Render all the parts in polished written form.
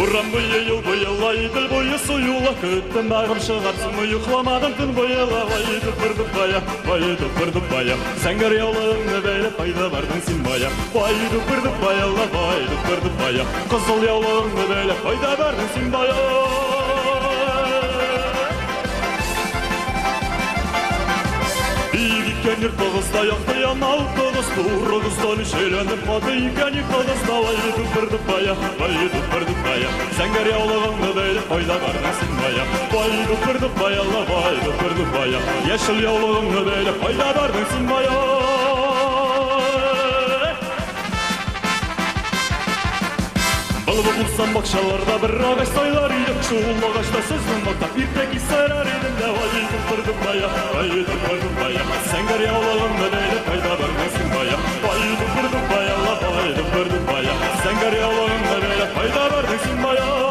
Bu yıl aydır boyu suyula küttüm ağım şıgarsın uyuklamadım tün boyula vay dıpırdıp baya vay dıpırdıp baya sen gör yolunu böyle fayda vardın sin baya vay dıpırdıp baya vay dıpırdıp baya kızıl yolunu böyle fayda verdin sin baya Kenir kağızda yaktı yanal kağızda Urağızdan işelenip adı kenir kağızda Vay dıpırdıp baya, vay dıpırdıp baya Sen gör yağlığını böyle fayda vermesin baya Vay dıpırdıp baya, vay dıpırdıp baya Yeşil yağlığını böyle fayda vermesin baya Balıbı bulsam bakşalarda bir ağaç saylar idim Çoğul ağaçta sözüm bakta bir tek sarar idim de Vay dıpırdıp baya, vay dıpırdıp baya Sen gör yağlığını böyle fayda vermesin baya Vay dıpırdıp baya, vay dıpırdıp baya Sen gör yağlığını böyle fayda vermesin baya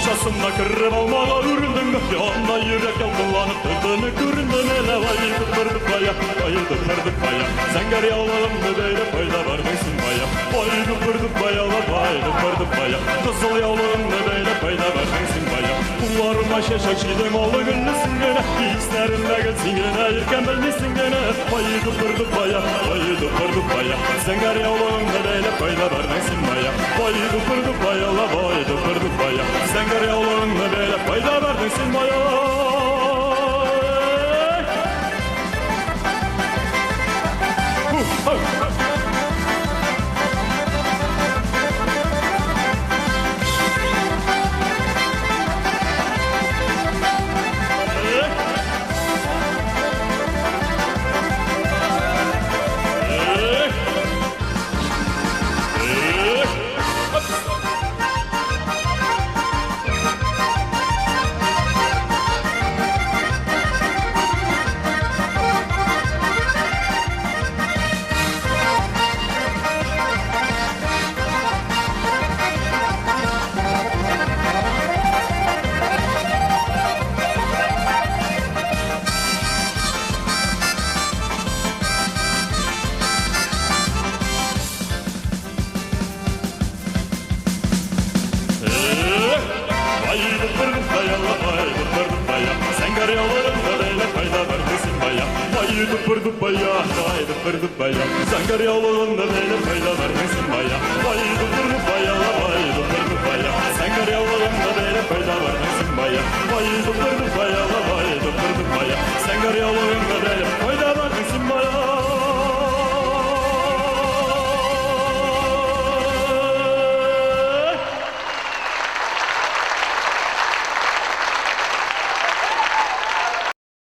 Boşasında kırıp almağa üründüm Yanına yürek yalgılanıp tütünü göründüm Hele vay dıpırdıp baya, vay dıpırdıp baya Sen gör yağlığımda böyle fayda vermesin baya Vay dıpırdıp baya, vay dıpırdıp baya Kızıl yağlığımda böyle fayda vermesin baya Kullarıma şeşek şidim oğlu güllüsün gene İsterimde gelsin gene yırken bilmişsin gene Vay dıpırdıp baya, vay dıpırdıp baya Sen gör yağlığımda böyle fayda vermesin baya Vay dıpırdıp baya, vay dıpırdıp baya Sen gör yağlığını böyle fayda verdin sin baya Dıpırdıp baya, vay dıpırdıp baya Sen gör yağlığında böyle fayda vermesin baya Vay dıpırdıp baya, vay dıpırdıp baya Sen gör yağlığında böyle fayda vermesin baya Vay dıpırdıp baya,